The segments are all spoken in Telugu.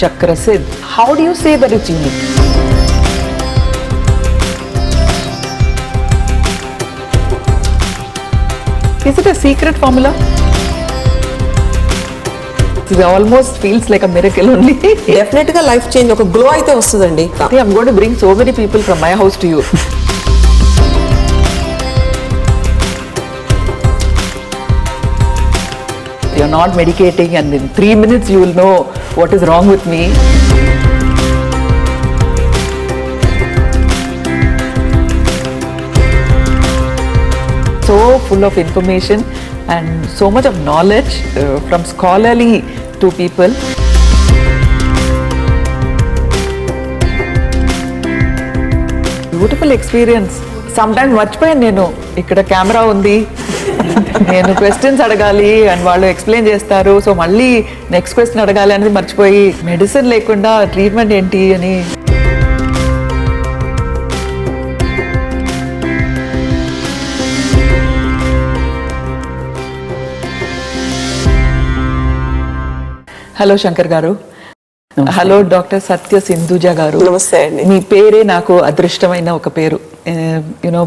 CHAKRASIDDH. How do you say that it's unique? Is it a secret formula? It almost feels like a miracle only. Definitely life change, oka glow aithe vastudandi. I'm going to bring so many people from my house to you. You're not medicating, and in 3 minutes you will know what is wrong with me. So full of information and so much of knowledge from scholarly to people. Beautiful experience. Sometimes మర్చిపోయాను నేను ఇక్కడ కెమెరా ఉంది, నేను క్వశ్చన్స్ అడగాలి అండ్ వాళ్ళు ఎక్స్ప్లెయిన్ చేస్తారు, సో మళ్ళీ నెక్స్ట్ క్వశ్చన్ అడగాలి అనేది మర్చిపోయి మెడిసిన్ లేకుండా ట్రీట్మెంట్ ఏంటి అని. హలో శంకర్ గారు. హలో డాక్టర్ సత్య సింధుజ గారు. నమస్తే అండి. మీ పేరే నాకు అదృష్టమైన ఒక పేరు.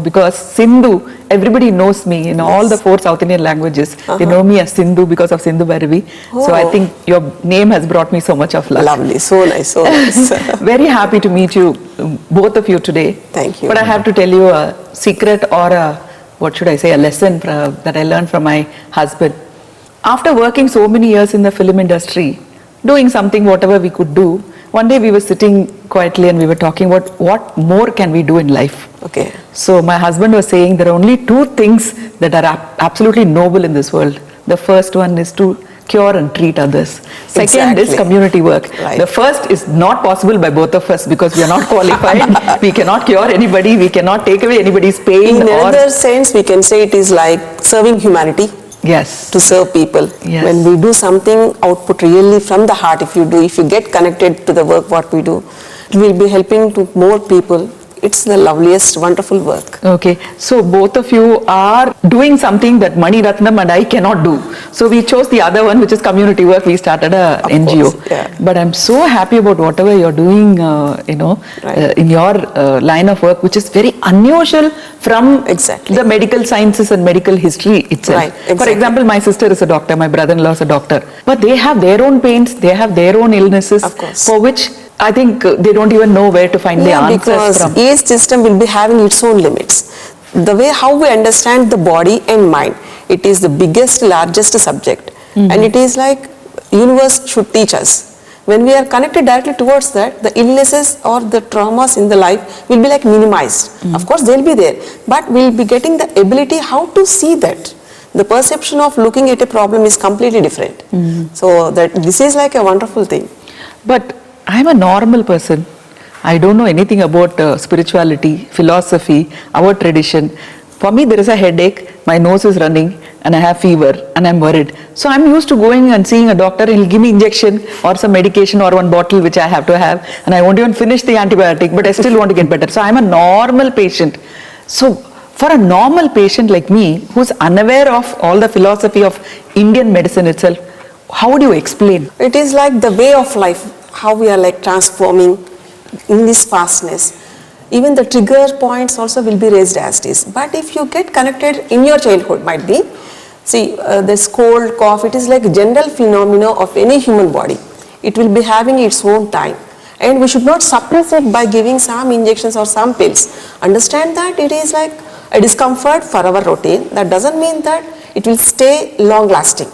Because Sindhu, everybody knows me in all the 4 South Indian languages. They know me as Sindhu because of Sindhu Baravi. So I think your name has brought me so much of luck. Lovely, so nice, so nice. Very happy to meet you, both of you today. Thank you. But I have to tell you a secret, or what should I say, a lesson that I learned from my husband. After working so many years in the film industry, doing something whatever we could do, one day we were sitting quietly and we were talking about what more can we do in life. Okay. So my husband was saying there are only 2 things that are absolutely noble in this world. The first one is to cure and treat others. Second is community work. Right. The first is not possible by both of us because we are not qualified. We cannot cure anybody. We cannot take away anybody's pain. In another sense, we can say it is like serving humanity. Yes. To serve people. Yes. When we do something output really from the heart, if you get connected to the work what we do, it will be helping to more people. It's the loveliest, wonderful work. Okay, so both of you are doing something that Mani Ratnam and I cannot do. So we chose the other one, which is community work. We started a NGO. Course, yeah. But I'm so happy about whatever you're doing, Right. in your line of work, which is very unusual from Exactly. the medical sciences and medical history itself. Right, exactly. For example, my sister is a doctor, my brother-in-law is a doctor. But they have their own pains, they have their own illnesses, Of course. for which I think they don't even know where to find the answers because from. each system will be having its own limits. The way how we understand the body and mind, it is the biggest, largest subject. And it is like universe should teach us. When we are connected directly towards that, the illnesses or the traumas in the life will be like minimized. Of course, they'll be there, but we'll be getting the ability how to see that. The perception of looking at a problem is completely different. So that this is like a wonderful thing. But I'm a normal person. I don't know anything about spirituality, philosophy, our tradition. For me, there is a headache, my nose is running, and I have fever, and I'm worried. So I'm used to going and seeing a doctor, and he'll give me injection or some medication or one bottle which I have to have, and I won't even finish the antibiotic, but I still want to get better. So I'm a normal patient. So for a normal patient like me, who's unaware of all the philosophy of Indian medicine itself, how would you explain? It is like the way of life, how we are like transforming in this fastness. Even the trigger points also will be raised as it is. But if you get connected in your childhood, might be, see, this cold, cough, it is like general phenomena of any human body. It will be having its own time. And we should not suppress it by giving some injections or some pills. Understand that it is like a discomfort for our routine. That doesn't mean that it will stay long lasting.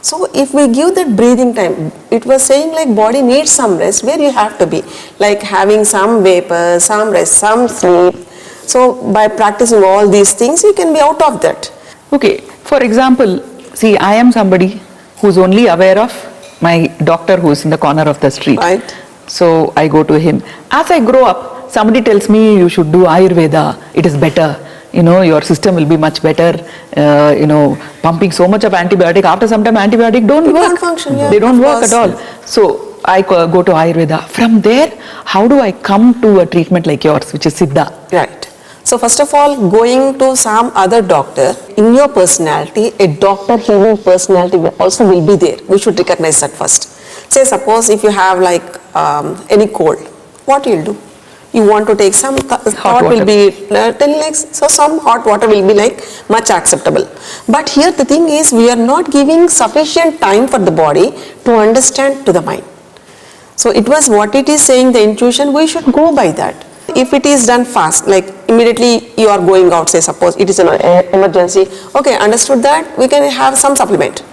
So if we give that breathing time, it was saying like body needs some rest, where you have to be, like having some vapor, some rest, some sleep. So by practicing all these things, you can be out of that. Okay, for example, see, I am somebody who's only aware of my doctor who's in the corner of the street. Right. So I go to him. As I grow up, somebody tells me you should do Ayurveda, it is better. Your system will be much better, pumping so much of antibiotic. After some time, antibiotic don't work. Can't function, yeah, they don't of work course. at all. So I go to Ayurveda. From there, how do I come to a treatment like yours, which is Siddha? Right. So first of all, going to some other doctor, in your personality, a doctor healing personality also will be there. We should recognize that first. Say suppose if you have like any cold, what you'll do? You want to take some hot will be 10 legs, so some hot water will be like much acceptable. But here the thing is, we are not giving sufficient time for the body to understand to the mind. So it was what it is saying, the intuition, we should go by that. If it is done fast, like immediately you are going out, say suppose it is an emergency, okay, understood that, we can have some supplement.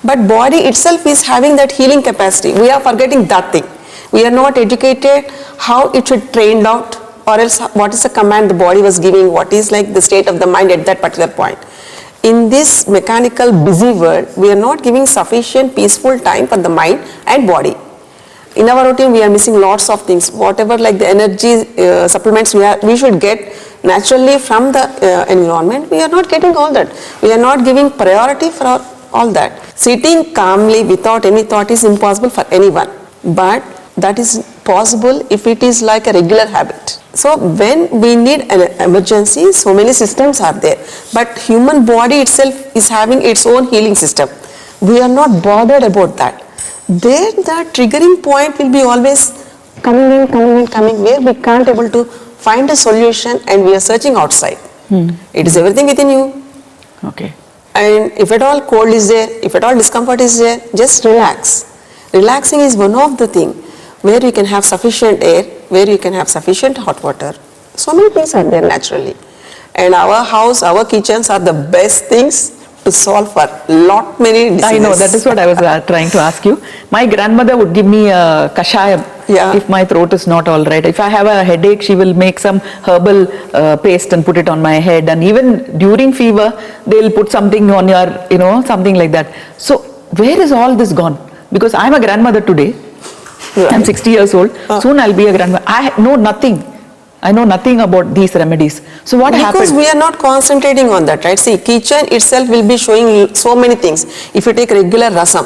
But body itself is having that healing capacity. We are forgetting that thing. We are not educated how it should trained out, or else what is the command the body was giving, what is like the state of the mind at that particular point. In this mechanical busy world, we are not giving sufficient peaceful time for the mind and body. In our routine, we are missing lots of things. Whatever like the energy supplements we should get naturally from the environment, we are not getting all that. We are not giving priority for all that. Sitting calmly without any thought is impossible for anyone. But that is possible if it is like a regular habit. So when we need an emergency, so many systems are there. But human body itself is having its own healing system. We are not bothered about that. There the triggering point will be always coming where we can't able to find a solution and we are searching outside. It is everything within you. Okay. And if at all cold is there, if at all discomfort is there, just relax. Relaxing is one of the thing where you can have sufficient air, where you can have sufficient hot water. So many things are there naturally. And our house, our kitchens are the best things to solve for lot many diseases. I know, that is what I was trying to ask you. My grandmother would give me a kashayam if my throat is not all right. If I have a headache, she will make some herbal paste and put it on my head. And even during fever, they'll put something on your, something like that. So where is all this gone? Because I'm a grandmother today. Right. I'm 60 years old. Soon I'll be a grandmother. I know nothing. I know nothing about these remedies. So what happened? Because we are not concentrating on that, right? See, kitchen itself will be showing so many things. If you take regular rasam,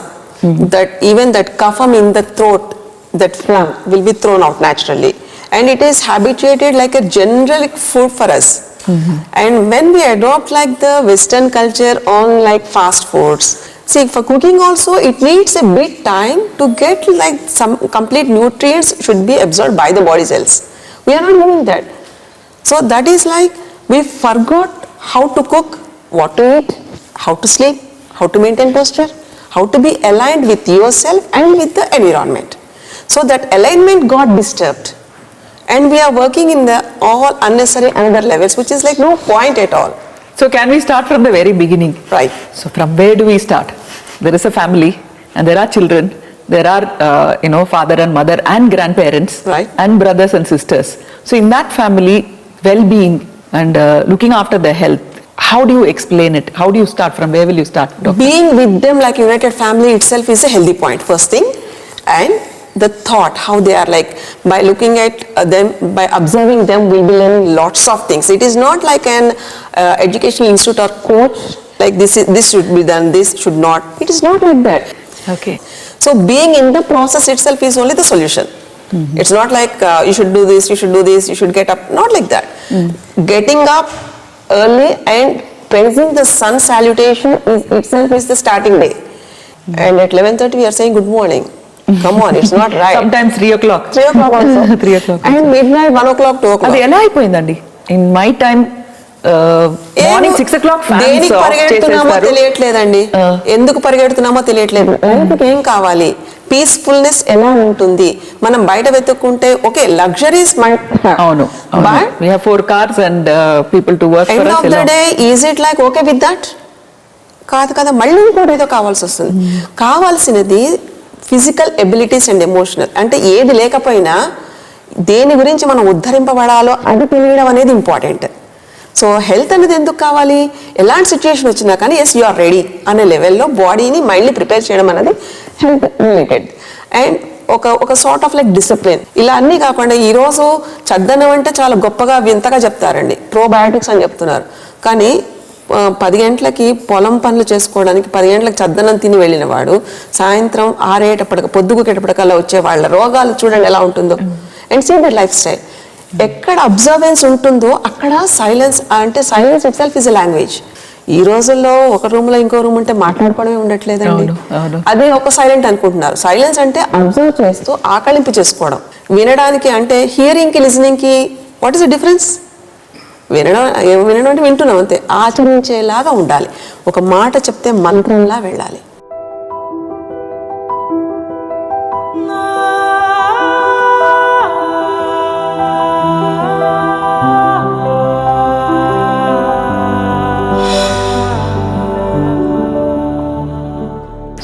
that even that kapham in the throat, that phlegm will be thrown out naturally. And it is habituated like a generic food for us. And when we adopt like the Western culture on like fast foods, see, for cooking also, it needs a bit time to get like some complete nutrients should be absorbed by the body cells. We are not doing that. So that is like we forgot how to cook, what to eat, how to sleep, how to maintain posture, how to be aligned with yourself and with the environment. So that alignment got disturbed. And we are working in the all unnecessary another levels, which is like no point at all. So can we start from the very beginning? Right. So from where do we start? There is a family and there are children. There are, father and mother and grandparents right. and brothers and sisters. So in that family, well-being and looking after their health, how do you explain it? How do you start? From where will you start, Doctor? Being with them like united family itself is a healthy point, first thing. And the thought, how they are like, by looking at them, by observing them, we'll be learning lots of things. It is not like an educational institute or coach, like this should be done, this should not. It is not like that. Okay. So being in the process itself is only the solution. It's not like you should do this, you should do this, you should get up. Not like that. Getting up early and praising the sun salutation itself is the starting day. And at 11:30 we are saying good morning. Come on, it's not right. Sometimes 3 o'clock. 3 o'clock also. 3 o'clock. And midnight, 1 o'clock, 2 o'clock. అది ఎలా అయిపోయిందండి? In my time, morning 6 o'clock దేనికి పరిగెడుతున్నామో తెలియట్లేదండి. ఎందుకు పరిగెడుతున్నామో తెలియట్లేదు. ఏం కావాలి? పీస్ఫుల్నెస్ ఎలా ఉంటుంది? మనం బయట వెతుక్కుంటే ఓకే లగ్జరీస్ అవును. But we have 4 cars and people to work for us. End of the day, is it like okay with that? కాదు కదా, మళ్ళీ కూడా ఏదో కావాల్సి వస్తుంది. కావాల్సినది ఫిజికల్ ఎబిలిటీస్ అండ్ ఎమోషనల్. అంటే ఏది లేకపోయినా దేని గురించి మనం ఉద్ధరింపబడాలో అది తెలియడం అనేది ఇంపార్టెంట్. సో హెల్త్ అనేది ఎందుకు కావాలి? ఎలాంటి సిచ్యుయేషన్ వచ్చినా కానీ ఎస్ యు ఆర్ రెడీ అనే లెవెల్లో బాడీని మైండ్ని ప్రిపేర్ చేయడం అనేది హెల్త్ రిలేటెడ్. అండ్ ఒక సార్ట్ ఆఫ్ లైక్ డిసిప్లిన్. ఇలా అన్నీ కాకుండా ఈరోజు చద్దనం అంటే చాలా గొప్పగా వింతగా చెప్తారండి, ప్రోబయాటిక్స్ అని చెప్తున్నారు. కానీ 10 గంటలకి పొలం పనులు చేసుకోవడానికి 10 గంటలకు చద్దనం తిని వెళ్ళిన వాడు సాయంత్రం 6 పొద్దుగుకేటప్పటికల్లా వచ్చే వాళ్ళ రోగాలు చూడండి ఎలా ఉంటుందో. And see that lifestyle. ఎక్కడ అబ్జర్వెన్స్ ఉంటుందో అక్కడ సైలెన్స్, అంటే silence itself is a language. ఈ రోజుల్లో ఒక రూమ్ లో ఇంకో రూమ్ ఉంటే మాట్లాడుకోవడమే ఉండట్లేదండి. అదే ఒక సైలెంట్ అనుకుంటున్నారు. సైలెన్స్ అంటే అబ్జర్వ్ చేస్తూ ఆకలింపు చేసుకోవడం. వినడానికి అంటే హియరింగ్ కి లిజనింగ్ కి వాట్ ఇస్ ద డిఫరెన్స్? వినడం అంటే వింటున్నాం అంతే. ఆచరించేలాగా ఉండాలి. ఒక మాట చెప్తే మంత్రంలా వెళ్ళాలి.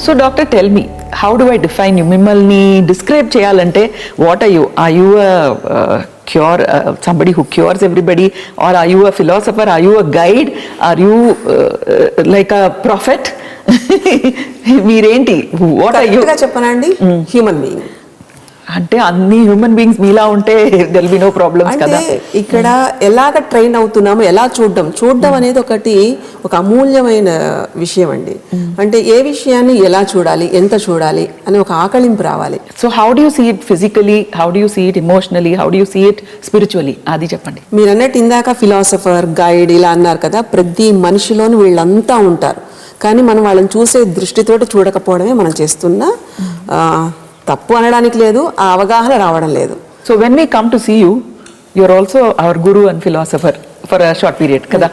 So doctor, tell me, how do I define you? మిమ్మల్ని డిస్క్రైబ్ చేయాలంటే what are you? Are you cure somebody who cures everybody, or are you a philosopher? Are you a guide? Are you like a prophet? మీరేంటి? What are you? చెప్పనండి, హ్యూమన్ బీయింగ్. అంటే అన్ని హ్యూమన్ బీయింగ్స్ మీలా ఉంటే there will be no problems కదా. ఇక్కడ ఎలాగ ట్రైన్ అవుతున్నామో, ఎలా చూడడం అనేది ఒక అమూల్యమైన విషయం అండి. అంటే ఏ విషయాన్ని ఎలా చూడాలి, ఎంత చూడాలి అని ఒక ఆకలింపు రావాలి. So how do you see it physically, how do you see it emotionally, how do you see it spiritually? అది చెప్పండి. మీరు అన్నట్టు ఇందాక ఫిలాసఫర్, గైడ్ ఇలా అన్నారు కదా. ప్రతి మనిషిలోనూ వీళ్ళంతా ఉంటారు. కానీ మనం వాళ్ళని చూసే దృష్టితోటి చూడకపోవడమే మనం చేస్తున్న తప్పు. అనడానికి లేదు, ఆ అవగాహన రావడం లేదు. So when we come to see you, you are also our guru and philosopher for a short period కదా.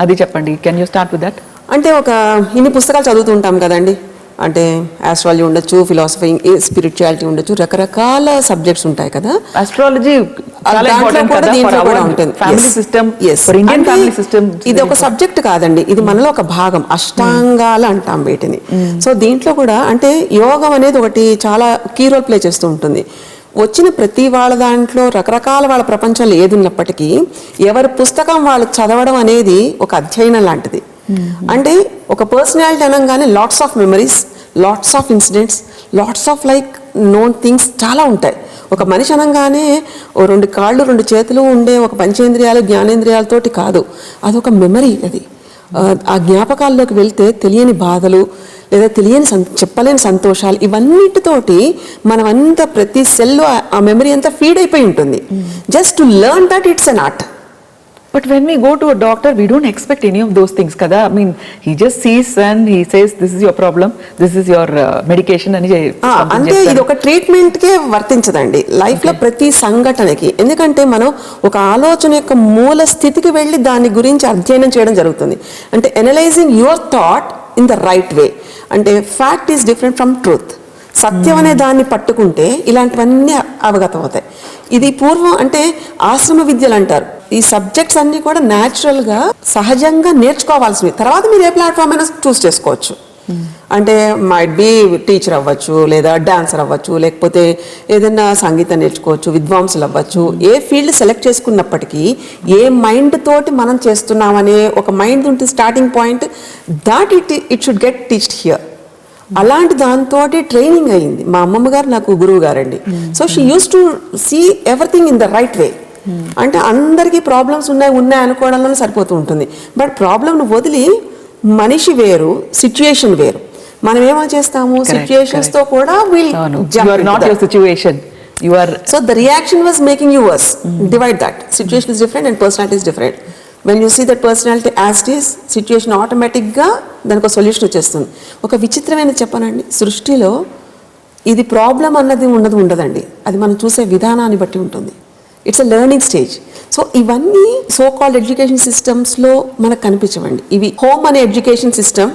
అది చెప్పండి. Can you start with that? అంటే ఇన్ని పుస్తకాలు చదువుతుంటాం కదండి. అంటే ఆస్ట్రాలజీ ఉండొచ్చు, ఫిలాసఫీ, స్పిరిచువాలిటీ ఉండొచ్చు, రకరకాల సబ్జెక్ట్స్ ఉంటాయి కదా. ఆస్ట్రాలజీ ఇది ఒక సబ్జెక్ట్ కాదండి, ఇది మనలో ఒక భాగం. అష్టాంగాలు అంటాం వీటిని. సో దీంట్లో కూడా అంటే యోగం అనేది ఒకటి చాలా కీ రోల్ ప్లే చేస్తూ ఉంటుంది. వచ్చిన ప్రతి వాళ్ళ దాంట్లో రకరకాల వాళ్ళ ప్రపంచంలో ఏది ఉన్నప్పటికీ ఎవరి పుస్తకం వాళ్ళు చదవడం అనేది ఒక అధ్యయనం లాంటిది. అంటే ఒక పర్సనాలిటీ అనగానే lots of memories, lots of incidents, lots of like known things చాలా ఉంటాయి. ఒక మనిషి అనగానే ఓ 2 కాళ్ళు 2 చేతులు ఉండే ఒక పంచేంద్రియాలు జ్ఞానేంద్రియాలతోటి కాదు, అదొక మెమరీ. అది ఆ జ్ఞాపకాల్లోకి వెళ్తే తెలియని బాధలు లేదా తెలియని చెప్పలేని సంతోషాలు, ఇవన్నిటితోటి మనం అంతా ప్రతి సెల్లో ఆ మెమరీ అంతా ఫీడ్ అయిపోయి ఉంటుంది. Just to learn that it's an art. But when we go to a doctor, we don't expect any of those things kada. I mean, he just sees and he says this is your problem, this is your medication అని అంటే ఇది ఒక ట్రీట్మెంట్ కే వర్తించదండి లైఫ్ లో ప్రతి సంఘటనకి. ఎందుకంటే మనం ఒక ఆలోచన యొక్క మూల స్థితికి వెళ్ళి దాని గురించి అధ్యయనం చేయడం జరుగుతుంది. అంటే analysing your thought in the right way. అంటే fact is different from truth. సత్యం అనే దాన్ని పట్టుకుంటే ఇలాంటివన్నీ అవగతం అవుతాయి. ఇది పూర్వం అంటే ఆశ్రమ విద్యలు అంటారు. ఈ సబ్జెక్ట్స్ అన్ని కూడా న్యాచురల్గా సహజంగా నేర్చుకోవాల్సినవి. తర్వాత మీరు ఏ ప్లాట్ఫామ్ అయినా చూస్ చేసుకోవచ్చు. అంటే మైట్ బి టీచర్ అవ్వచ్చు, లేదా డాన్సర్ అవ్వచ్చు, లేకపోతే ఏదైనా సంగీతం నేర్చుకోవచ్చు, విద్వాంసులు అవ్వచ్చు. ఏ ఫీల్డ్ సెలెక్ట్ చేసుకున్నప్పటికీ ఏ మైండ్ తోటి మనం చేస్తున్నామనే ఒక మైండ్ ఉంటుంది starting point. That it should get టీచ్డ్ హియర్. అలాంటి దాంతో ట్రైనింగ్ అయ్యింది. మా అమ్మమ్మ గారు నాకు గురువు గారండి. So she use to see everything in the right way. అంటే అందరికీ ప్రాబ్లమ్స్ ఉన్నాయి అనుకోవడంలోనే సరిపోతూ ఉంటుంది. బట్ ప్రాబ్లంను వదిలి మనిషి వేరు, సిచ్యుయేషన్ వేరు. మనం ఏమో చేస్తాము, సిచ్యుయేషన్స్ తో కూడా so the reaction was making you worse. Divide that. Situation is different and personality is different. When you see that personality as it is, situation ఆటోమేటిక్గా దానికి ఒక సొల్యూషన్ వచ్చేస్తుంది. ఒక విచిత్రమైన చెప్పనండి, సృష్టిలో ఇది ప్రాబ్లం అన్నది ఉండదండి. అది మనం చూసే విధానాన్ని బట్టి ఉంటుంది. It's a learning stage. So ఇవన్నీ సో కాల్డ్ ఎడ్యుకేషన్ సిస్టమ్స్లో మనకు కనిపించవండి. ఇవి హోమ్ అనే education system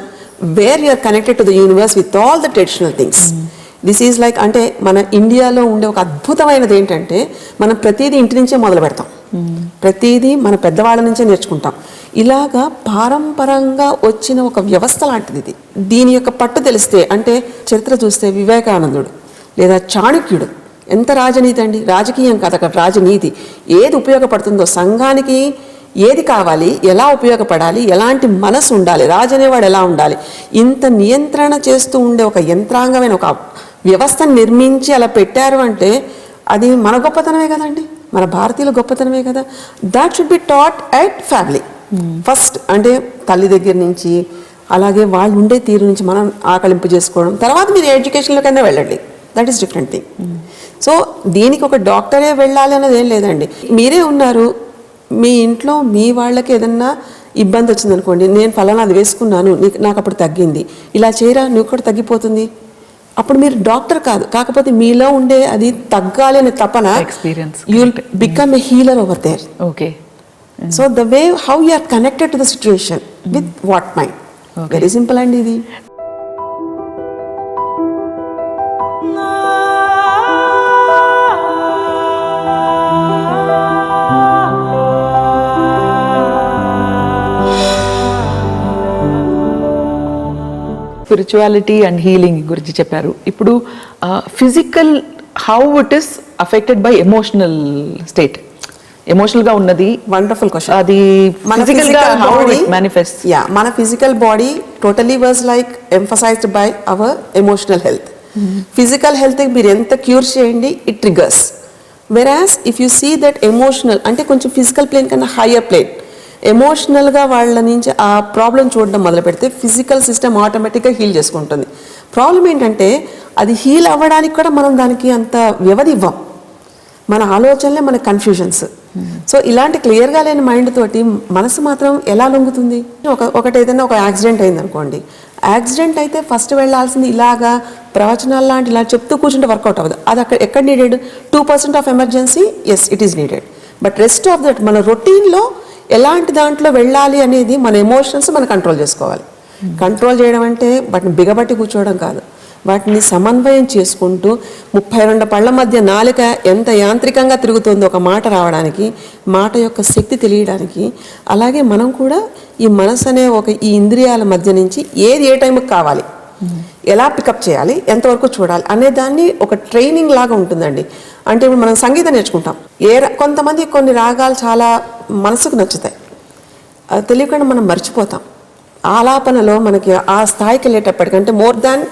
where you are connected to the universe with all the traditional things. This is like అంటే మన ఇండియాలో ఉండే ఒక అద్భుతమైనది ఏంటంటే మనం ప్రతిదీ ఇంటి నుంచే మొదలు పెడతాం. ప్రతిదీ మన పెద్దవాళ్ళ నుంచే నేర్చుకుంటాం. ఇలాగా పారంపరంగా వచ్చిన ఒక వ్యవస్థ లాంటిది ఇది. దీని యొక్క పట్టు తెలిస్తే అంటే చరిత్ర చూస్తే వివేకానందుడు లేదా చాణక్యుడు ఎంత రాజనీతి అండి. రాజకీయం కాదు అక్కడ, రాజనీతి. ఏది ఉపయోగపడుతుందో, సంఘానికి ఏది కావాలి, ఎలా ఉపయోగపడాలి, ఎలాంటి మనసు ఉండాలి, రాజు అనేవాడు ఎలా ఉండాలి, ఇంత నియంత్రణ చేస్తూ ఉండే ఒక యంత్రాంగమైన ఒక వ్యవస్థను నిర్మించి అలా పెట్టారు అంటే అది మన గొప్పతనమే కదండి, మన భారతీయుల గొప్పతనమే కదా. That should be taught at family first. అంటే తల్లి దగ్గర నుంచి, అలాగే వాళ్ళు ఉండే తీరు నుంచి మనం ఆకలింపు చేసుకోవడం. తర్వాత మీరు ఎడ్యుకేషన్లోకైనా వెళ్ళండి, that is different thing. So దీనికి ఒక డాక్టరే వెళ్ళాలి అన్నది ఏం లేదండి. మీరే ఉన్నారు, మీ ఇంట్లో మీ వాళ్ళకి ఏదన్నా ఇబ్బంది వచ్చింది అనుకోండి, నేను ఫలానా అది వేసుకున్నాను, నాకు అప్పుడు తగ్గింది, ఇలా చేయరా నువ్వు కూడా తగ్గిపోతుంది. అప్పుడు మీరు డాక్టర్ కాదు, కాకపోతే మీలో ఉండే అది తగ్గాలి అనే తపన, you will become a healer over there. Okay. So the way how you are connected to the situation with what mind. Very simple అండి ఇది. స్పిరిచువాలిటీ అండ్ హీలింగ్ గురించి చెప్పారు. ఇప్పుడు physical how it is affected by emotional state. Emotional గా ఉన్నది వండర్ఫుల్ క్వశ్చన్. అది ఫిజికల్ గా హౌ ఇట్ మేనిఫెస్ట్. యా, మన physical body totally was like emphasised by our emotional health. Physical health మీరు ఎంత క్యూర్ చేయండి, it triggers. Whereas if you see that emotional అంటే కొంచెం ఫిజికల్ ప్లేన్ కన్నా హయ్యర్ ప్లేన్, ఎమోషనల్గా వాళ్ళ నుంచి ఆ ప్రాబ్లం చూడడం మొదలు పెడితే ఫిజికల్ సిస్టమ్ ఆటోమేటిక్గా హీల్ చేసుకుంటుంది. ప్రాబ్లం ఏంటంటే అది హీల్ అవ్వడానికి కూడా మనం దానికి అంత వ్యవధి ఇవ్వం. మన ఆలోచనలే మన కన్ఫ్యూజన్స్. సో ఇలాంటి క్లియర్గా లేని మైండ్ తోటి మనసు మాత్రం ఎలా లొంగుతుంది? ఒకటి ఏదైనా ఒక యాక్సిడెంట్ అయింది అనుకోండి, యాక్సిడెంట్ అయితే ఫస్ట్ వెళ్ళాల్సింది ఇలాగా ప్రవచనాలు లాంటి ఇలా చెప్తూ కూర్చుంటే వర్కౌట్ అవ్వదు. అది అక్కడ ఎక్కడ needed? 2% of emergency, yes it is needed. But rest of that మన రొటీన్లో ఎలాంటి దాంట్లో వెళ్ళాలి అనేది మన ఎమోషన్స్ మనం కంట్రోల్ చేసుకోవాలి. కంట్రోల్ చేయడం అంటే వాటిని బిగబట్టి కూర్చోవడం కాదు, వాటిని సమన్వయం చేసుకుంటూ 32 పళ్ళ మధ్య నాలుక ఎంత యాంత్రికంగా తిరుగుతుందో ఒక మాట రావడానికి, మాట యొక్క శక్తి తెలియడానికి. అలాగే మనం కూడా ఈ మనసు అనే ఈ ఇంద్రియాల మధ్య నుంచి ఏది ఏ టైంకి కావాలి, ఎలా పికప్ చేయాలి, ఎంతవరకు చూడాలి అనే దాన్ని ఒక ట్రైనింగ్ లాగా ఉంటుందండి. అంటే ఇప్పుడు మనం సంగీతం నేర్చుకుంటాం, కొంతమంది కొన్ని రాగాలు చాలా మనసుకు నచ్చుతాయి, అది తెలియకుండా మనం మర్చిపోతాం. ఆలాపనలో మనకి ఆ స్థాయికి వెళ్ళేటప్పటికంటే మోర్ దాన్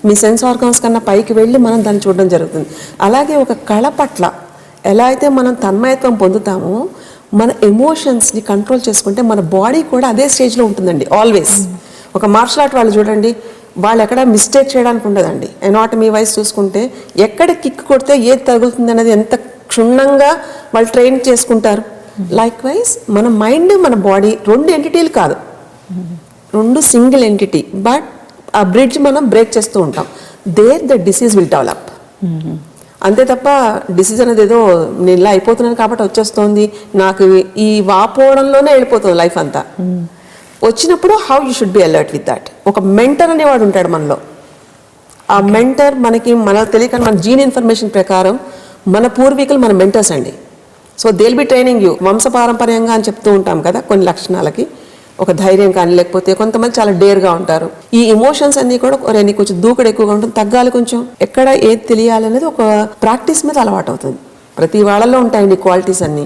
మీ సెన్స్ ఆర్గాన్స్ కన్నా పైకి వెళ్ళి మనం దాన్ని చూడడం జరుగుతుంది. అలాగే ఒక కళ పట్ల ఎలా అయితే మనం తన్మయత్వం పొందుతామో, మన ఎమోషన్స్ని కంట్రోల్ చేసుకుంటే మన బాడీ కూడా అదే స్టేజ్లో ఉంటుందండి ఆల్వేస్. ఒక మార్షల్ ఆర్ట్ వాళ్ళు చూడండి, వాళ్ళు ఎక్కడ మిస్టేక్ చేయడానికి ఉండదండి. ఎనాటమీ వైజ్ చూసుకుంటే ఎక్కడ కిక్ కొడితే ఏది తగులుతుంది అనేది ఎంత క్షుణ్ణంగా వాళ్ళు ట్రైన్ చేసుకుంటారు. లైక్ వైజ్ మన మైండ్ మన బాడీ 2 ఎంటిటీలు కాదు, 2 సింగిల్ ఎంటిటీ. బట్ ఆ బ్రిడ్జ్ మనం బ్రేక్ చేస్తూ ఉంటాం. There the disease will develop. అంతే తప్ప డిసీజ్ అనేది ఏదో నేను ఇలా అయిపోతున్నాను కాబట్టి వచ్చేస్తోంది, నాకు ఈ వాపోవడంలోనే వెళ్ళిపోతుంది లైఫ్ అంతా. వచ్చినప్పుడు how you should be alert with that. ఒక మెంటర్ అనేవాడు ఉంటాడు మనలో. ఆ మెంటర్ మనకు తెలియక మన జీన్ ఇన్ఫర్మేషన్ ప్రకారం మన పూర్వీకులు మన మెంటర్స్ అండి. So they will be training you. వంశపారంపర్యంగా అని చెప్తూ ఉంటాం కదా కొన్ని లక్షణాలకి, ఒక ధైర్యం కానీ, లేకపోతే కొంతమంది చాలా డేర్గా ఉంటారు. ఈ ఎమోషన్స్ అన్నీ కూడా నీకు కొంచెం దూకుడు ఎక్కువగా ఉంటుంది, తగ్గాలి కొంచెం, ఎక్కడ ఏది తెలియాలనేది ఒక ప్రాక్టీస్ మీద అలవాటు అవుతుంది. ప్రతి వాళ్ళలో ఉంటాయండి క్వాలిటీస్ అన్నీ.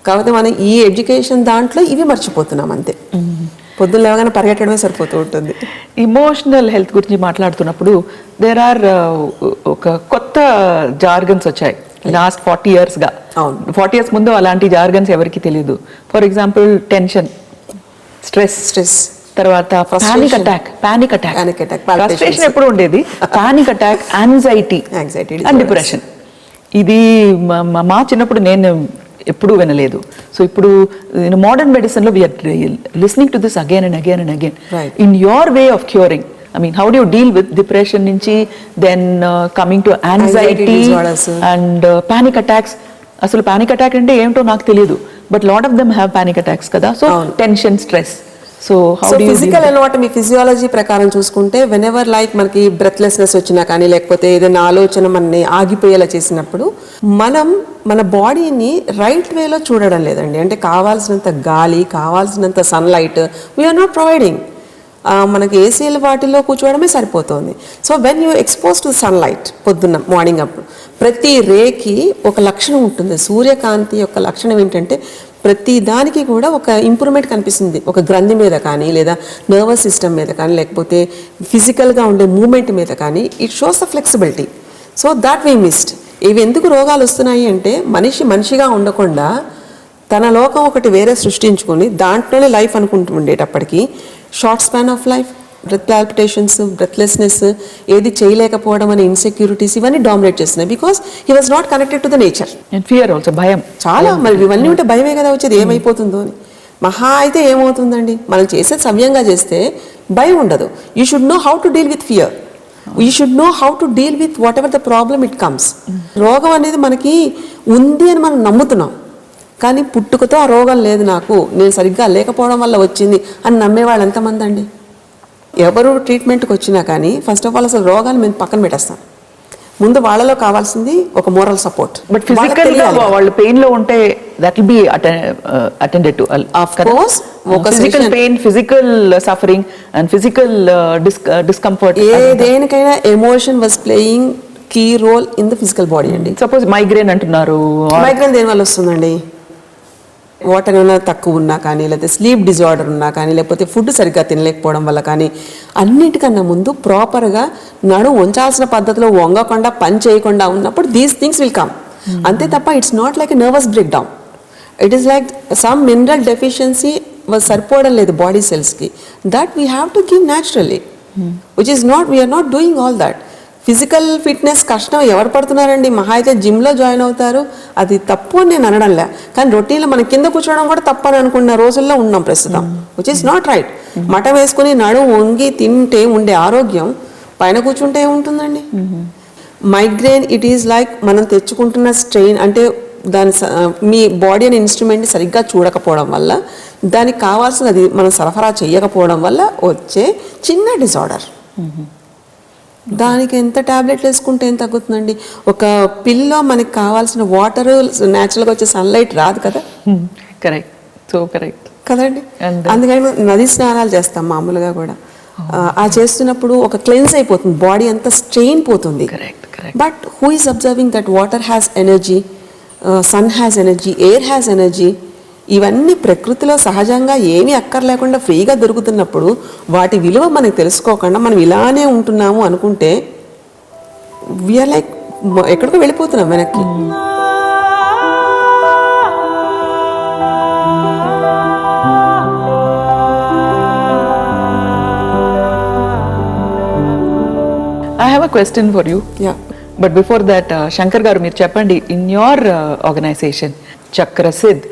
కాకపోతే మనం ఈ ఎడ్యుకేషన్ దాంట్లో ఇవి మర్చిపోతున్నాం అంతే. పొద్దున్న లేవగానే పరిగెట్టడమే సరిపోతూ ఉంటుంది. ఇమోషనల్ హెల్త్ గురించి మాట్లాడుతున్నప్పుడు దేర్ ఆర్ ఒక కొత్త జార్గన్స్ వచ్చాయి లాస్ట్ 40 yearsగా. 40 years ముందు అలాంటి జార్గన్స్ ఎవరికి తెలియదు. ఫర్ ఎగ్జాంపుల్ టెన్షన్, స్ట్రెస్, తర్వాత పానిక్ అటాక్. ఫ్రస్ట్రేషన్ ఎప్పుడు ఉండేది, panic attack, anxiety and depression. ఇది మా చిన్నప్పుడు నేను ఎప్పుడూ వినలేదు. సో ఇప్పుడు మోడర్న్ మెడిసిన్లో we are listening to this again and again and again. In your way of curing, I mean, how do you deal with depression నుంచి then coming to anxiety and panic attacks? అసలు panic attack అంటే ఏంటో నాకు తెలియదు, but lot of them have panic attacks కదా. So tension, stress. So how do you physical anatomy, physiology ప్రకారం చూసుకుంటే whenever like మనకి breathlessness వచ్చినా కానీ, లేకపోతే ఏదైనా ఆలోచన మనని ఆగిపోయేలా చేసినప్పుడు మనం మన బాడీని రైట్ వేలో చూడడం లేదండి. అంటే కావాల్సినంత గాలి, కావాల్సినంత సన్లైట్ వీఆర్ నాట్ ప్రొవైడింగ్. మనకి ఏసీల వాటిల్లో కూర్చోవడమే సరిపోతుంది. So when you expose to sunlight పొద్దున్న మార్నింగ్ అప్పుడు, ప్రతి రేకి ఒక లక్షణం ఉంటుంది. సూర్యకాంతి యొక్క లక్షణం ఏంటంటే ప్రతి దానికి కూడా ఒక ఇంప్రూవ్మెంట్ కనిపిస్తుంది. ఒక గ్రంథి మీద కానీ, లేదా నర్వస్ సిస్టమ్ మీద కానీ, లేకపోతే ఫిజికల్గా ఉండే మూమెంట్ మీద కానీ, it shows the flexibility. So that we missed. ఇవి ఎందుకు రోగాలు వస్తున్నాయి అంటే మనిషిగా ఉండకుండా తన లోకం ఒకటి వేరే సృష్టించుకొని దాంట్లోనే లైఫ్ అనుకుంటూ ఉండేటప్పటికీ short span of life, breath palpitations, breathlessness, ఏది చేయలేకపోవడం అనే ఇన్సెక్యూరిటీస్ ఇవన్నీ డామినేట్ చేస్తున్నాయి. Because he was not connected to the nature. And fear also, భయం చాలా. మరి ఇవన్నీ ఉంటే భయమే కదా వచ్చేది, ఏమైపోతుందో అని. మహా అయితే ఏమవుతుందండి, మనం చేసేది సవ్యంగా చేస్తే భయం ఉండదు. You should know how to deal with fear, you should know how to deal with what ever the problem it comes. రోగం అనేది మనకి ఉంది అని మనం నమ్ముతున్నాం, కానీ పుట్టుకతో ఆ రోగం లేదు, నాకు నేను సరిగ్గా లేకపోవడం వల్ల వచ్చింది అని నమ్మేవాళ్ళు ఎంతమంది అండి? ఎవరు ట్రీట్మెంట్కి వచ్చినా కానీ ఫస్ట్ ఆఫ్ ఆల్ అసలు రోగాన్ని మేము పక్కన పెట్టేస్తాం. ముందు వాళ్ళలో కావాల్సింది ఒక మోరల్ సపోర్ట్. బట్ ఫిజికల్ గా వాళ్ళు పెయిన్ లో ఉంటే that will be attended to. Of course physical pain, physical suffering and physical discomfort, దేనికైనా emotion was playing key role in the physical body అండి. సపోజ్ మైగ్రేన్ అంటున్నారు, మైగ్రేన్ దేని వల్ల వస్తుందండి? వాటర్ ఏమైనా తక్కువ ఉన్నా కానీ, లేకపోతే స్లీప్ డిజార్డర్ ఉన్నా కానీ, లేకపోతే ఫుడ్ సరిగ్గా తినలేకపోవడం వల్ల కానీ, అన్నిటికన్నా ముందు ప్రాపర్గా నడుము వంచాల్సిన పద్ధతిలో వంగకుండా పని చేయకుండా ఉన్నప్పుడు దీస్ థింగ్స్ విల్ కమ్. అంతే తప్ప it's not like a nervous breakdown, it is like some mineral deficiency సరిపోవడం లేదు బాడీ సెల్స్కి, that we have to give naturally, which is not, we are not doing all that. Physical fitness కష్టం ఎవరు పడుతున్నారండి? మహా అయితే జిమ్లో జాయిన్ అవుతారు, అది తప్పు అని నేను అనడంలే, కానీ రొటీన్లో మన కింద కూర్చోవడం కూడా తప్పు అని అనుకున్న రోజుల్లో ఉన్నాం ప్రస్తుతం, విచ్ ఈస్ నాట్ రైట్. మట వేసుకుని నడుము వంగి తింటే ఉండే ఆరోగ్యం పైన కూర్చుంటే ఏముంటుందండి? మైగ్రేన్ ఇట్ ఈస్ లైక్ మనం తెచ్చుకుంటున్న స్ట్రెయిన్, అంటే దాని మీ బాడీ అనే ఇన్స్ట్రుమెంట్ సరిగ్గా చూడకపోవడం వల్ల, దానికి కావాల్సినది మనం సరఫరా చేయకపోవడం వల్ల వచ్చే చిన్న డిజార్డర్. దానికి ఎంత ట్యాబ్లెట్లు వేసుకుంటే ఏం తగ్గుతుందండి? ఒక పిల్లో మనకి కావాల్సిన వాటర్ న్యాచురల్గా వచ్చే సన్లైట్ రాదు కదా. కరెక్ట్, సో కరెక్ట్ కదండి. అందుకని నదీ స్నానాలు చేస్తాం మామూలుగా కూడా, ఆ చేస్తున్నప్పుడు ఒక క్లెన్స్ అయిపోతుంది, బాడీ అంతా స్ట్రెయిన్ పోతుంది. But who is observing that water has energy, sun has energy, air has energy. ఇవన్నీ ప్రకృతిలో సహజంగా ఏమీ అక్కర్లేకుండా ఫ్రీగా దొరుకుతున్నప్పుడు వాటి విలువ మనకు తెలుసుకోకుండా మనం ఇలానే ఉంటున్నాము అనుకుంటే వీఆర్ లైక్ ఎక్కడికో వెళ్ళిపోతున్నాం వెనక్కి. I have a question for you. Yeah. But before that, Shankar garu, మీరు చెప్పండి, in your organization, CHAKRASIDDH,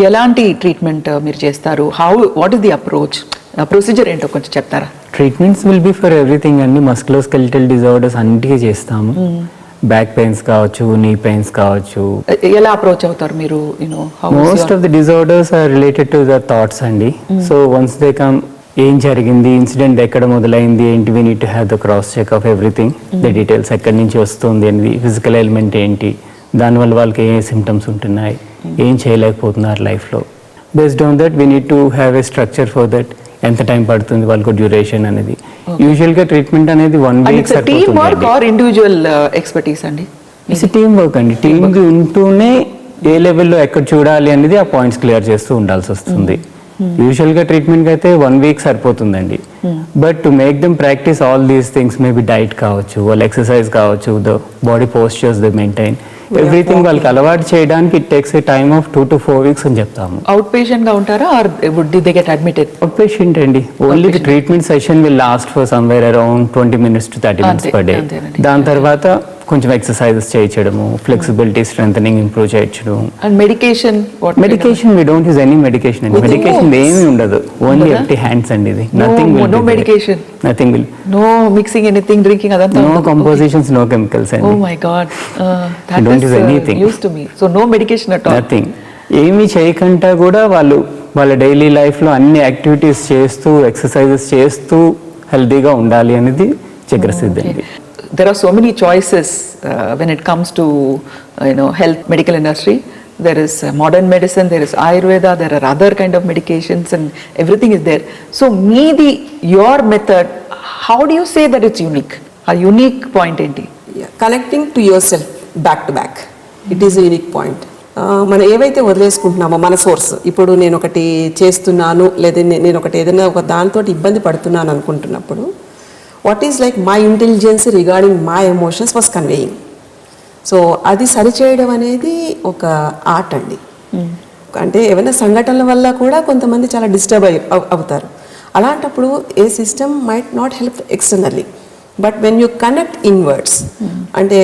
ఎలాంటి ట్రీట్మెంట్ మీరు చేస్తారు? What is the approach, procedure ఏంటో కొంచెం చెప్తారా? Treatments will be for everything అండి. మస్కులోస్కెలిటల్ డిజార్డర్స్ అన్నిటికీ చేస్తాము. బ్యాక్ పెయిన్స్ కావచ్చు, నీ పెయిన్స్ కావచ్చు. ఎలా అప్రోచ్ అవుతారు మీరు? Most of the disorders are related to the thoughts అండి. సో వన్స్ దే కమ్, ఏం జరిగింది, ఇన్సిడెంట్ ఎక్కడ మొదలైంది ఏంటి, we need to have the cross check of everything, the details ఎక్కడి నుంచి వస్తుంది అనేది, ఫిజికల్ ఎలిమెంట్ ఏంటి, దానివల్ల వాళ్ళకి ఏ సిమ్టమ్స్ ఉంటున్నాయి, ఏం చేయలేకపోతున్నారు లైఫ్లో. Based on that we need to have a structure for that, ఎంత టైం పడుతుంది వాళ్ళకు డ్యూరేషన్ అనేది. యూజువల్గా ట్రీట్మెంట్ అనేది 1 వీక్ సరిపోతుంది. ఇండివిజువల్ ఎక్స్పర్టీస్ అండి? ఇట్స్ టీమ్ వర్క్ అండి. టీమ్ ఉంటూనే ఏ లెవెల్లో ఎక్కడ చూడాలి అనేది ఆ పాయింట్స్ క్లియర్ చేస్తూ ఉండాల్సి వస్తుంది. యూజువల్గా ట్రీట్మెంట్కి అయితే 1 వీక్ సరిపోతుందండి. But to make them practice all these things, maybe diet కావచ్చు, వాళ్ళ ఎక్సర్సైజ్ కావచ్చు, the body postures they maintain, everything వాళ్ళకి అలవాటు చేయడానికి it takes A time of 2 to 4 weeks అని చెప్తాము. అవుట్ పేషెంట్ గా ఉంటారా or would they get admitted? Out patient అండి. Only the treatment session will last for somewhere around 20 minutes to 30 minutes per day. దాని తర్వాత కొంచెం ఎక్సర్సైజెస్ చేయించడము, ఫ్లెక్సిబిలిటీ స్ట్రెంథనింగ్ ఇంప్రూవ్ చేయించడం. And medication? Medication we don't use any medication అండి. మెడికేషన్ ఏమీ ఉండదు, ఓన్లీ ఎంప్టీ హ్యాండ్స్ అండి. ఇది nothing nil, no medication, nothing nil, no mixing anything, drinking, అదంతా నో కంపోజిషన్స్, నో కెమికల్స్ అండి. Oh my God, that don't use anything, use to me. So no medication at all, nothing. ఏమీ చేయకుండా కూడా వాళ్ళు వాళ్ళ డైలీ లైఫ్లో అన్ని యాక్టివిటీస్ చేస్తూ, ఎక్సర్సైజెస్ చేస్తూ హెల్తీగా ఉండాలి అనేది చక్రసిద్ధి అండి. There are so many choices when it comes to health medical industry. There is modern medicine, there is Ayurveda, there are other kind of medications, and everything is there. So your method, how do you say that it's unique? A unique point enti? Yeah, connecting to yourself back to back, it is a unique point. మనం ఏవైతే వదిలేసుకుంటున్నామో మన సోర్స్, ఇప్పుడు నేను ఒకటి చేస్తున్నాను లేదా నేను ఒకటి ఏదైనా ఒక దాంతో ఇబ్బంది పడుతున్నాను అనుకుంటున్నప్పుడు, what is like my intelligence regarding my emotions was conveying. So అది సరిచేయడం అనేది ఒక ఆర్ట్ అండి. అంటే ఏమైనా సంఘటనల వల్ల కూడా కొంతమంది చాలా డిస్టర్బ్ అవుతారు. అలాంటప్పుడు a system might not help externally, but when you connect inwards, అంటే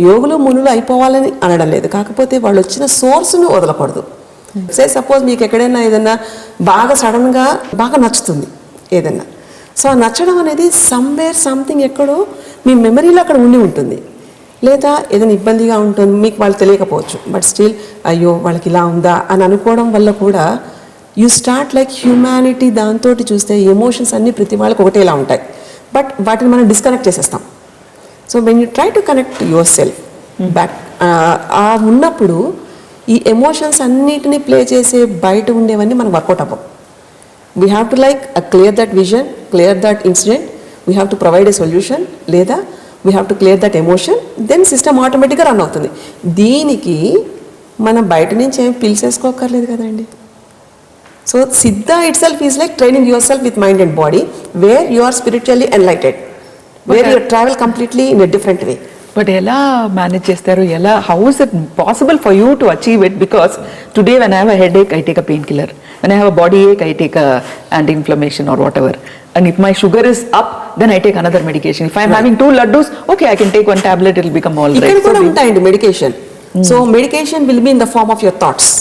యోగులు మునులు అయిపోవాలని అనడం లేదు, కాకపోతే వాళ్ళు వచ్చిన సోర్స్ను వదలకూడదు. సే సపోజ్ మీకు ఎక్కడైనా ఏదైనా బాగా సడన్గా బాగా నచ్చుతుంది ఏదైనా, సో ఆ నచ్చడం అనేది సమ్వేర్ సంథింగ్ ఎక్కడో మీ మెమరీలో అక్కడ ఉండి ఉంటుంది. లేదా ఏదైనా ఇబ్బందిగా ఉంటుంది మీకు వాళ్ళు తెలియకపోవచ్చు, బట్ స్టిల్ అయ్యో వాళ్ళకి ఇలా ఉందా అని అనుకోవడం వల్ల కూడా యూ స్టార్ట్ లైక్ హ్యూమానిటీ. దాంతో చూస్తే ఎమోషన్స్ అన్నీ ప్రతి వాళ్ళకి ఒకటేలా ఉంటాయి, బట్ వాటిని మనం డిస్కనెక్ట్ చేసేస్తాం. So when you try to connect yourself back ఉన్నప్పుడు ఈ ఎమోషన్స్ అన్నిటినీ ప్లే చేసే బయట ఉండేవన్నీ మనం వర్కౌట్ అవ్వం. We have to like clear that vision, clear that incident, we have to provide a solution, లేదా we have to clear that emotion, then system ఆటోమేటిక్గా రన్ అవుతుంది. దీనికి మనం బయట నుంచి ఏం పిలిచేసుకోకర్లేదు కదండి. So Siddha itself is like training yourself with mind and body, where you are spiritually enlightened, where you travel completely in a different way. But ఎలా మేనేజ్ చేస్తారు, ఎలా, how is it possible for you to achieve it? Because today when I have a headache I take a painkiller, when I have a body ache I take a anti inflammation or whatever, and if my sugar is up then I take another medication. If I am having 2 laddus, okay, I can take one tablet, it will become all right. ఇక్కడ కూడా ఉంటాయండి medication. So medication will be in the form of your thoughts.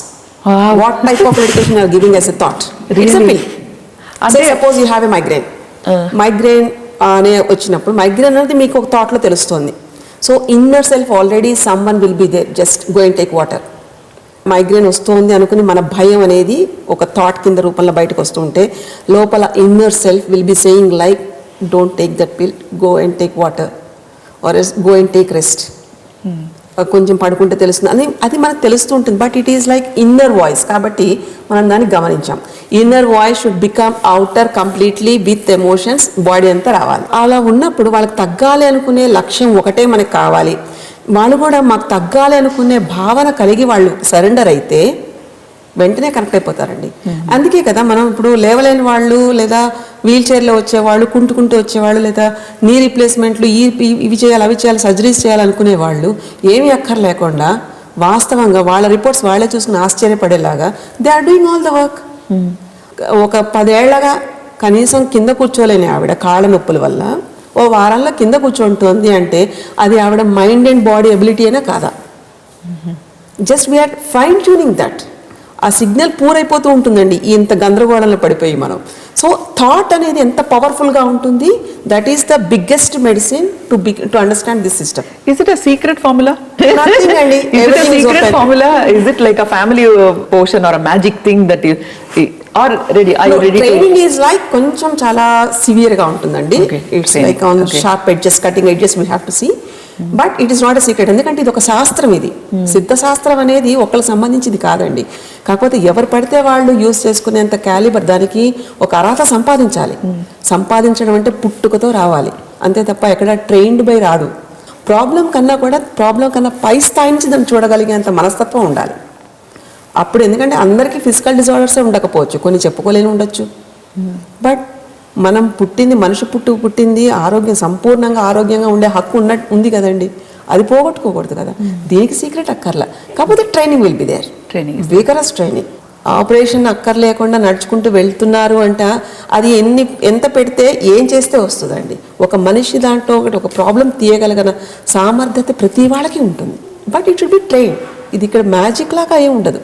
What type of medication you are giving as a thought? It's a pill. Say suppose you have a migraine అనే వచ్చినప్పుడు మైగ్రేన్ అనేది మీకు ఒక థాట్లో తెలుస్తుంది. So inner self already someone will be there, just go and take water. Migraine వస్తుంది అనుకుని మన భయం అనేది ఒక థాట్ కింద రూపంలో బయటకు వస్తుంటే లోపల inner self will be saying like don't take that pill, go and take water, or else go and take rest. కొంచెం పడుకుంటే తెలుస్తుంది అని అది మనకు తెలుస్తూ ఉంటుంది, but it is like inner voice. కాబట్టి మనం దాన్ని గమనించాం. Inner voice should become outer completely with emotions, body అంతా రావాలి. అలా ఉన్నప్పుడు వాళ్ళకి తగ్గాలి అనుకునే లక్ష్యం ఒకటే మనకు కావాలి. వాళ్ళు కూడా మాకు తగ్గాలి అనుకునే భావన కలిగి వాళ్ళు సరెండర్ అయితే వెంటనే కనెక్ట్ అయిపోతారండి. అందుకే కదా మనం ఇప్పుడు లేవలేని వాళ్ళు, లేదా వీల్ చైర్లో వచ్చేవాళ్ళు, కుంటుకుంటూ వచ్చేవాళ్ళు, లేదా నీ రీప్లేస్మెంట్లు, ఇవి చేయాలి అవి చేయాలి సర్జరీస్ చేయాలనుకునే వాళ్ళు ఏమీ అక్కర్లేకుండా వాస్తవంగా వాళ్ళ రిపోర్ట్స్ వాళ్ళే చూసుకుని ఆశ్చర్యపడేలాగా they are doing all the work. ఒక 10 ఏళ్లగా కనీసం కింద కూర్చోలేని ఆవిడ కాళ్ళ నొప్పుల వల్ల ఓ వారాల్లో కింద కూర్చుంటుంది అంటే అది ఆవిడ మైండ్ అండ్ బాడీ ఎబిలిటీ అయినా కాదా? Just we are fine tuning that. ఆ సిగ్నల్ పూరైపోతూ ఉంటుందండి ఇంత గందరగోళంలో పడిపోయి మనం. సో థాట్ అనేది ఎంత పవర్ఫుల్గా ఉంటుంది, that is the biggest medicine to understand this system. Is it a secret formula? Nothing అండి. Is it a secret formula? Is it like a family potion or a magic thing that you are ready? Are you ready? Training is like కొంచెం చాలా సివియర్ గా ఉంటుందండి. It's like on sharp edges, cutting edges we have to see. But it is not a secret, ఎందుకంటే ఇది ఒక శాస్త్రం. ఇది సిద్ధ శాస్త్రం అనేది ఒకరికి సంబంధించింది కాదండి. కాకపోతే ఎవరు పడితే వాళ్ళు యూజ్ చేసుకునేంత క్యాలిబర్, దానికి ఒక అర్హత సంపాదించాలి. సంపాదించడం అంటే పుట్టుకతో రావాలి అంతే తప్ప ఎక్కడ ట్రైన్డ్ బై రాదు. ప్రాబ్లం కన్నా పై స్థాయి నుంచి దాన్ని చూడగలిగేంత మనస్తత్వం ఉండాలి అప్పుడు. ఎందుకంటే అందరికీ ఫిజికల్ డిజార్డర్సే ఉండకపోవచ్చు, కొన్ని చెప్పుకోలేని ఉండొచ్చు. బట్ మనం మనిషి పుట్టింది సంపూర్ణంగా ఆరోగ్యంగా ఉండే హక్కు ఉంది కదండి, అది పోగొట్టుకోకూడదు కదా. దీనికి సీక్రెట్ అక్కర్లా, కాకపోతే training will be there. Vigorous training. Operation అక్కర్లేకుండా నడుచుకుంటూ వెళ్తున్నారు అంటే అది ఎంత పెడితే ఏం చేస్తే వస్తుందండి. ఒక మనిషి దాంట్లో ఒక ప్రాబ్లం తీయగలిగిన సామర్థ్యత ప్రతి వాళ్ళకి ఉంటుంది. But it should be train. ఇది ఇక్కడ మ్యాజిక్ లాగా ఏమి ఉండదు,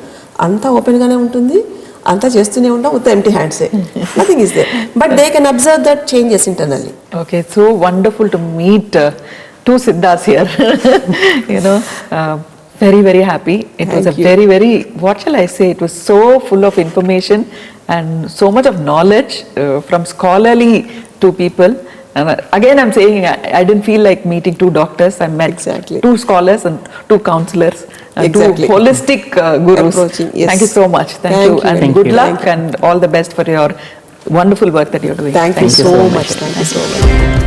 అంతా ఓపెన్గానే ఉంటుంది, అంతా చేస్తూనే ఉంటాం విత్ ఎంటీ హ్యాండ్సే. Nothing is there, but they can observe that changes internally. Okay, so wonderful to meet two Siddhas here. You know, very, very happy. It was a very, very, what shall I say, it was so full of information and so much of knowledge from scholarly to people. And again I'm saying I didn't feel like meeting 2 doctors. I met 2 scholars and 2 counselors and 2 holistic gurus. Yes. Thank you so much. Thank you. And good luck and all the best for your wonderful work that you're doing. Thank you so much. Thank you so much.